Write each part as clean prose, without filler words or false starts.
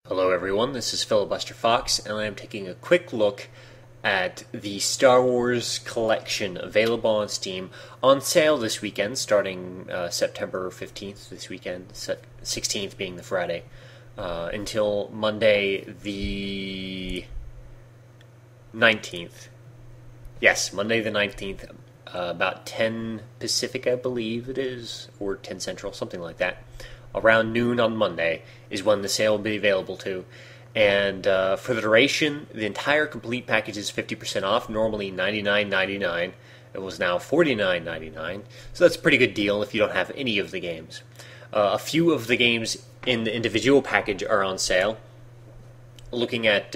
Hello everyone, this is FilibusterFox, and I am taking a quick look at the Star Wars collection available on Steam on sale this weekend, starting September 15th this weekend, 16th being the Friday, until Monday the 19th. Yes, Monday the 19th, about 10 Pacific I believe it is, or 10 Central, something like that. Around noon on Monday is when the sale will be available to. And for the duration, the entire complete package is 50% off, normally $99.99. It was now $49.99, so that's a pretty good deal if you don't have any of the games. A few of the games in the individual package are on sale. Looking at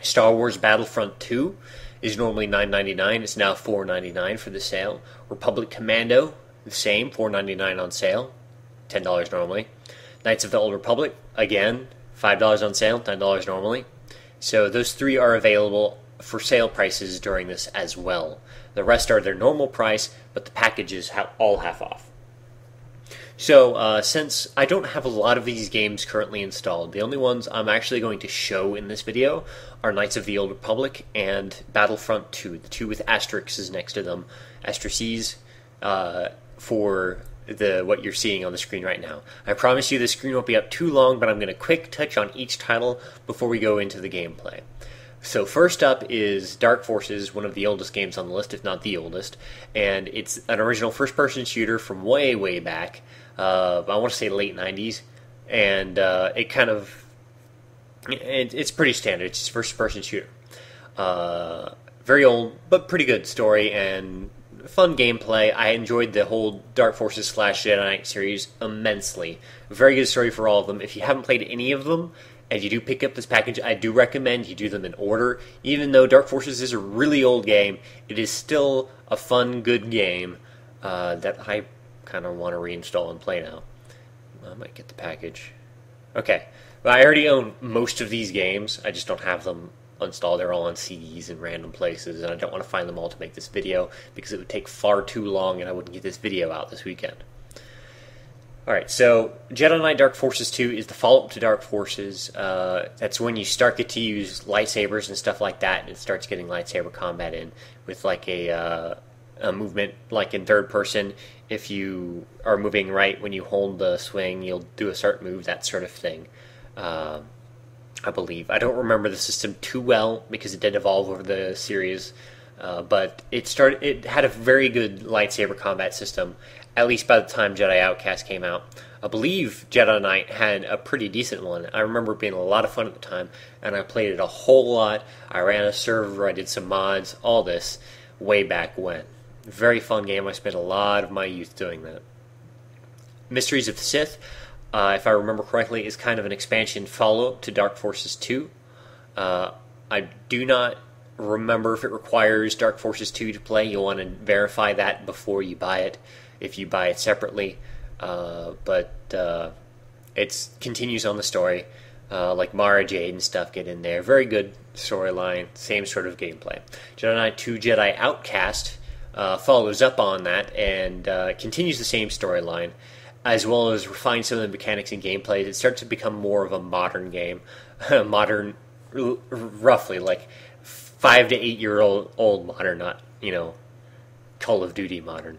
Star Wars Battlefront 2 is normally $9.99. It's now $4.99 for the sale. Republic Commando, the same, $4.99 on sale. $10 normally. Knights of the Old Republic, again, $5 on sale, $9 normally. So those three are available for sale prices during this as well. The rest are their normal price, but the packages all half off. So since I don't have a lot of these games currently installed, the only ones I'm actually going to show in this video are Knights of the Old Republic and Battlefront 2, the two with asterisks next to them, asterisks, for what you're seeing on the screen right now. I promise you the screen won't be up too long, but I'm going to quick touch on each title before we go into the gameplay. So first up is Dark Forces, one of the oldest games on the list, if not the oldest, and it's an original first-person shooter from way, way back. I want to say late 90s, and it's pretty standard. It's just first-person shooter. Very old, but pretty good story, and fun gameplay. I enjoyed the whole Dark Forces / Jedi Knight series immensely. Very good story for all of them. If you haven't played any of them, and you do pick up this package, I do recommend you do them in order. Even though Dark Forces is a really old game, it is still a fun, good game that I kind of want to reinstall and play now. I might get the package. Okay. Well, I already own most of these games. I just don't have them installed. They're all on CDs in random places, and I don't want to find them all to make this video because it would take far too long and I wouldn't get this video out this weekend. Alright, so Jedi Knight Dark Forces 2 is the follow-up to Dark Forces. That's when you get to use lightsabers and stuff like that, and it starts getting lightsaber combat in with like a movement like in third person. If you are moving right when you hold the swing, you'll do a certain move, that sort of thing. I believe. I don't remember the system too well because it did evolve over the series, but it had a very good lightsaber combat system, at least by the time Jedi Outcast came out. I believe Jedi Knight had a pretty decent one. I remember it being a lot of fun at the time, and I played it a whole lot. I ran a server, I did some mods, all this, way back when. Very fun game. I spent a lot of my youth doing that. Mysteries of the Sith, if I remember correctly, is kind of an expansion follow-up to Dark Forces 2. I do not remember if it requires Dark Forces 2 to play. You'll want to verify that before you buy it, if you buy it separately. But it continues on the story. Like Mara Jade and stuff get in there. Very good storyline, same sort of gameplay. Jedi Knight 2 Jedi Outcast follows up on that and continues the same storyline, as well as refine some of the mechanics and gameplay. It starts to become more of a modern game. Modern, roughly, like 5 to 8 year old modern, not, Call of Duty modern.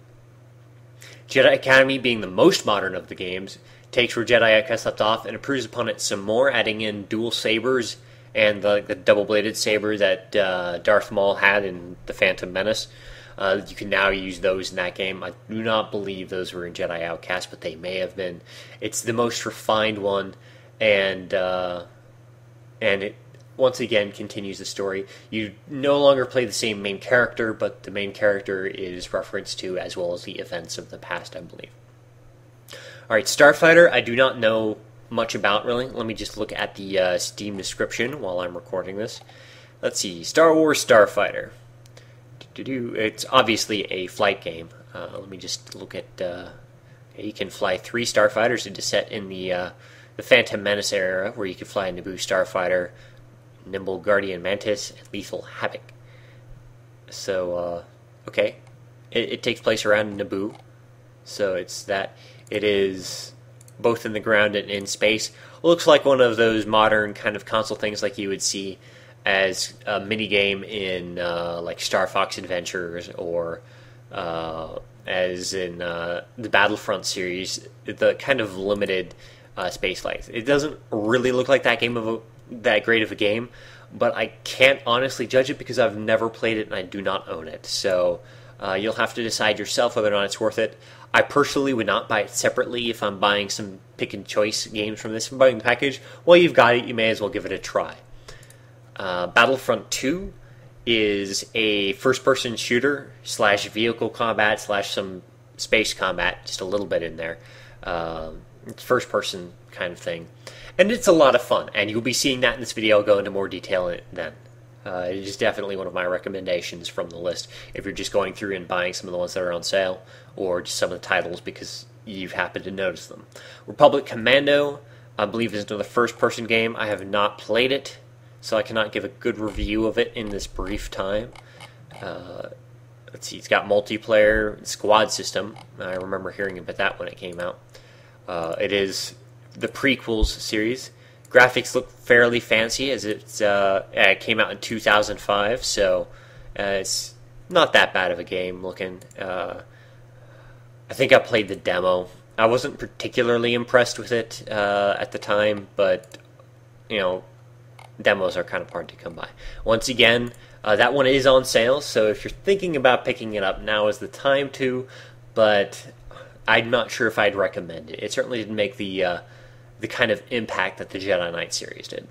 Jedi Academy, being the most modern of the games, takes where Jedi Outcast left off and improves upon it some more, adding in dual sabers and the double-bladed saber that Darth Maul had in The Phantom Menace. You can now use those in that game. I do not believe those were in Jedi Outcast, but they may have been. It's the most refined one, and it once again continues the story. You no longer play the same main character, but the main character is referenced to as well as the events of the past, I believe. Alright, Starfighter, I do not know much about, really. Let me just look at the Steam description while I'm recording this. Let's see, Star Wars Starfighter. It's obviously a flight game. Let me just look at. You can fly 3 starfighters. It is set in the Phantom Menace era, where you can fly a Naboo starfighter, Nimble Guardian Mantis, and Lethal Havoc. So, okay, it takes place around Naboo. So it's that. It is both in the ground and in space. Looks like one of those modern kind of console things like you would see as a mini game in like Star Fox Adventures, or as in the Battlefront series, the kind of limited space life. It doesn't really look like that great of a game, but I can't honestly judge it because I've never played it and I do not own it. So you'll have to decide yourself whether or not it's worth it. I personally would not buy it separately if I'm buying some pick and choice games from this. If I'm buying the package, well, you've got it, you may as well give it a try. Battlefront 2 is a first-person shooter / vehicle combat / some space combat, just a little bit in there. It's first-person kind of thing. And it's a lot of fun, and you'll be seeing that in this video. I'll go into more detail then. It is definitely one of my recommendations from the list if you're just going through and buying some of the ones that are on sale, or just some of the titles because you've happened to notice them. Republic Commando, I believe, is another first-person game. I have not played it, so I cannot give a good review of it in this brief time. Let's see, it's got multiplayer squad system. I remember hearing about that when it came out. It is the prequels series. Graphics look fairly fancy, as it came out in 2005, so it's not that bad of a game looking. I think I played the demo. I wasn't particularly impressed with it at the time, but you know, demos are kind of hard to come by. Once again, that one is on sale, so if you're thinking about picking it up, now is the time to, but I'm not sure if I'd recommend it. It certainly didn't make the kind of impact that the Jedi Knight series did.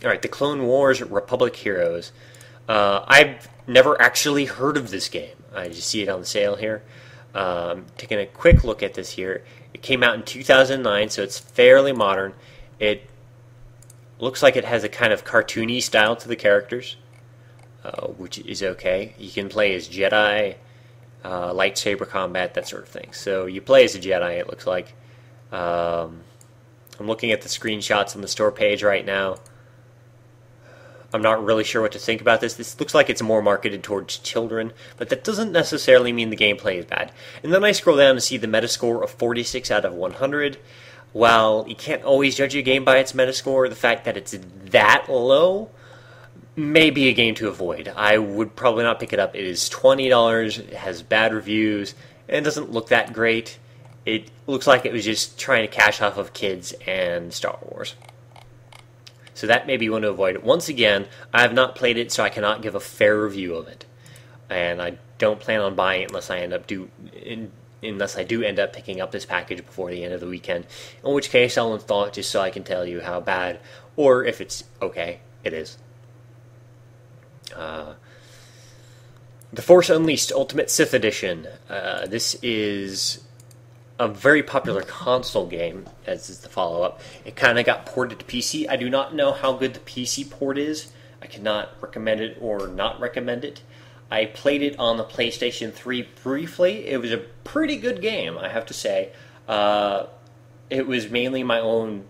Alright, the Clone Wars Republic Heroes. I've never actually heard of this game. I just see it on sale here. Taking a quick look at this here. It came out in 2009, so it's fairly modern. It looks like it has a kind of cartoony style to the characters, which is okay. You can play as Jedi, lightsaber combat, that sort of thing. So you play as a Jedi, it looks like. I'm looking at the screenshots on the store page right now. I'm not really sure what to think about this. This looks like it's more marketed towards children, but that doesn't necessarily mean the gameplay is bad. And then I scroll down to see the Metascore of 46 out of 100. While you can't always judge a game by its Metascore, the fact that it's that low may be a game to avoid. I would probably not pick it up. It is $20, it has bad reviews, and it doesn't look that great. It looks like it was just trying to cash off of kids and Star Wars. So that may be one to avoid. Once again, I have not played it, so I cannot give a fair review of it. And I don't plan on buying it unless I do end up picking up this package before the end of the weekend. In which case, I'll install it just so I can tell you how bad, or if it's okay, it is. The Force Unleashed Ultimate Sith Edition. This is a very popular console game, as is the follow-up. It kind of got ported to PC. I do not know how good the PC port is. I cannot recommend it or not recommend it. I played it on the PlayStation 3 briefly. It was a pretty good game, I have to say. It was mainly my own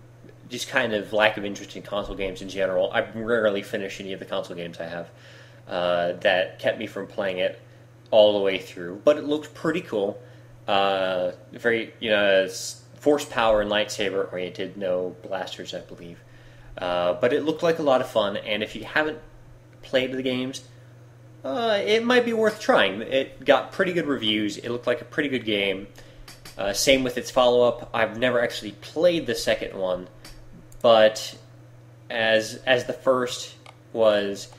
just kind of lack of interest in console games in general. I rarely finish any of the console games I have that kept me from playing it all the way through. But it looked pretty cool. Very, force power and lightsaber oriented, no blasters, I believe. But it looked like a lot of fun, and if you haven't played the games, it might be worth trying. It got pretty good reviews. It looked like a pretty good game. Same with its follow-up. I've never actually played the second one, but as the first was,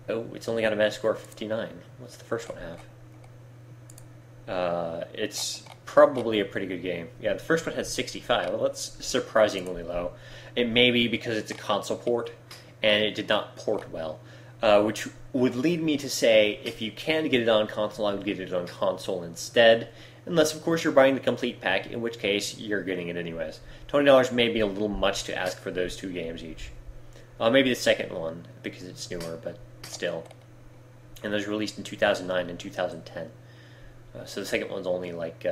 it's only got a Metascore of 59. What's the first one have? It's probably a pretty good game. Yeah, the first one has 65. Well, that's surprisingly low. It may be because it's a console port, and it did not port well. Which would lead me to say, if you can get it on console, I would get it on console instead. Unless, of course, you're buying the complete pack, in which case, you're getting it anyways. $20 may be a little much to ask for those two games each. Maybe the second one, because it's newer, but still. And those were released in 2009 and 2010. So the second one's only like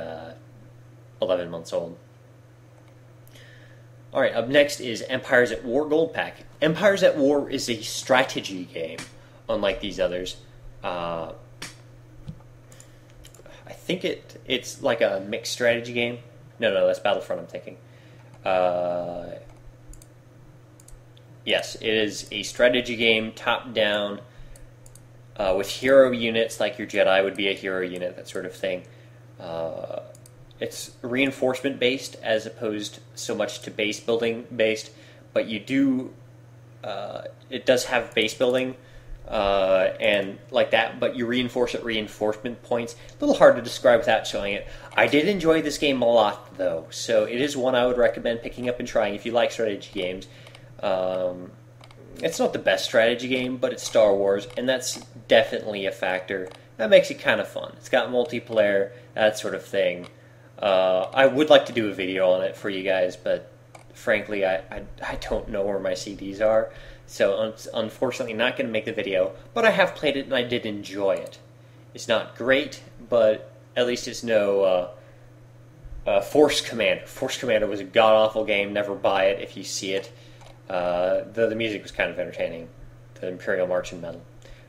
11 months old. Alright, up next is Empires at War Gold Pack. Empires at War is a strategy game, unlike these others. I think it's like a mixed strategy game. No, that's Battlefront I'm thinking. Yes, it is a strategy game, top-down, with hero units, like your Jedi would be a hero unit, that sort of thing. It's reinforcement-based as opposed so much to base-building-based, but you do... it does have base building, and like that, but you reinforce at reinforcement points. A little hard to describe without showing it. I did enjoy this game a lot, though, so it is one I would recommend picking up and trying if you like strategy games. It's not the best strategy game, but it's Star Wars, and that's definitely a factor. That makes it kind of fun. It's got multiplayer, that sort of thing. I would like to do a video on it for you guys, but frankly, I don't know where my CDs are, so unfortunately not going to make the video, but I have played it and I did enjoy it. It's not great, but at least it's no Force Commander. Force Commander was a god-awful game, never buy it if you see it. The music was kind of entertaining, the Imperial Marching Medal.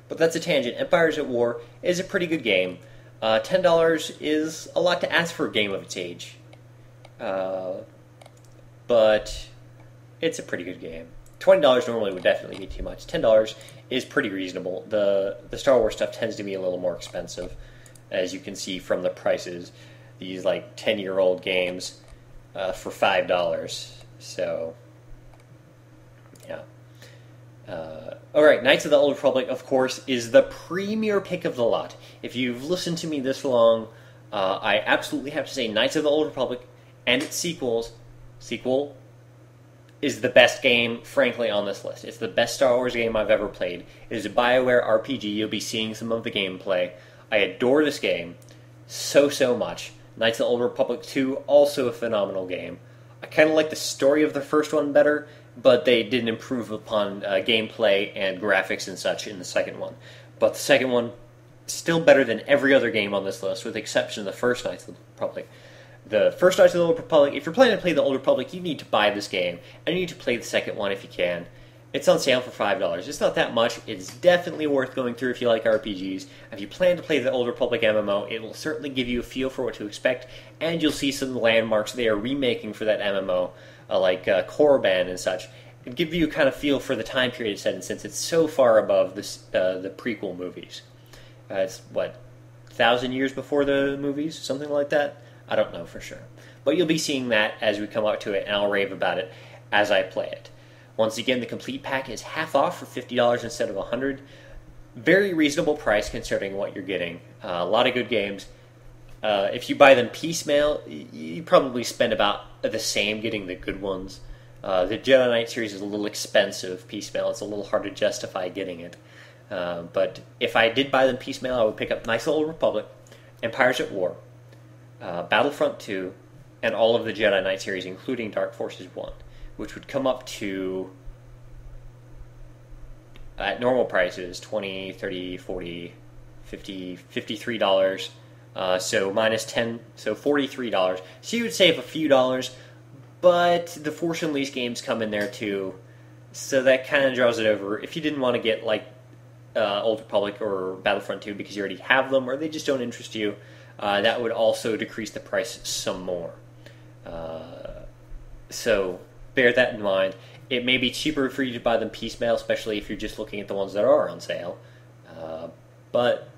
But that's a tangent. Empires at War is a pretty good game. $10 is a lot to ask for a game of its age. But it's a pretty good game. $20 normally would definitely be too much. $10 is pretty reasonable. The Star Wars stuff tends to be a little more expensive, as you can see from the prices. These like 10-year-old games for $5. So, yeah. Alright, Knights of the Old Republic, of course, is the premier pick of the lot. If you've listened to me this long, I absolutely have to say Knights of the Old Republic and its sequel is the best game, frankly, on this list. It's the best Star Wars game I've ever played. It is a BioWare RPG. You'll be seeing some of the gameplay. I adore this game so much. Knights of the Old Republic 2, also a phenomenal game. I kind of like the story of the first one better, but they didn't improve upon gameplay and graphics and such in the second one. But the second one, still better than every other game on this list, with the exception of the first Knights of the Republic. The first Knights of the Old Republic, if you're planning to play the Old Republic, you need to buy this game, and you need to play the second one if you can. It's on sale for $5. It's not that much. It's definitely worth going through if you like RPGs. If you plan to play the Old Republic MMO, it will certainly give you a feel for what to expect, and you'll see some landmarks they are remaking for that MMO, like Korriban and such. It'll give you a kind of feel for the time period it's set in, since it's so far above the prequel movies. It's, 1,000 years before the movies? Something like that? I don't know for sure. But you'll be seeing that as we come up to it, and I'll rave about it as I play it. Once again, the complete pack is half off for $50 instead of $100. Very reasonable price considering what you're getting. A lot of good games. If you buy them piecemeal, you probably spend about the same getting the good ones. The Jedi Knight series is a little expensive piecemeal. It's a little hard to justify getting it. But if I did buy them piecemeal, I would pick up Knights of the Old Republic, Empires at War, Battlefront 2, and all of the Jedi Knight series, including Dark Forces 1, which would come up to, at normal prices, $20, $30, $40, $50, $53, so minus 10, so $43. So you would save a few dollars, but the Force Unleashed games come in there too, so that kind of draws it over. If you didn't want to get like Old Republic or Battlefront 2 because you already have them, or they just don't interest you, that would also decrease the price some more. So bear that in mind. It may be cheaper for you to buy them piecemeal, especially if you're just looking at the ones that are on sale. But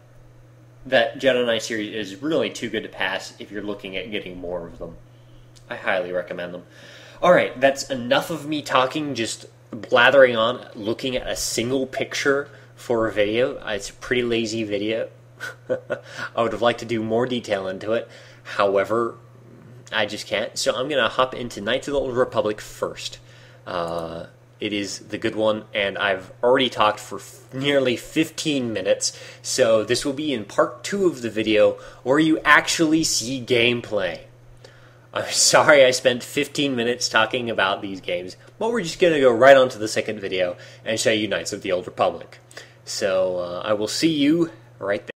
that Jedi Knight series is really too good to pass if you're looking at getting more of them. I highly recommend them. Alright, that's enough of me talking, just blathering on, looking at a single picture for a video. It's a pretty lazy video. I would have liked to do more detail into it. However, I just can't. So I'm going to hop into Knights of the Old Republic first. It is the good one, and I've already talked for nearly 15 minutes, so this will be in part 2 of the video where you actually see gameplay. I'm sorry I spent 15 minutes talking about these games, but we're just going to go right on to the second video and show you Knights of the Old Republic. So I will see you right there.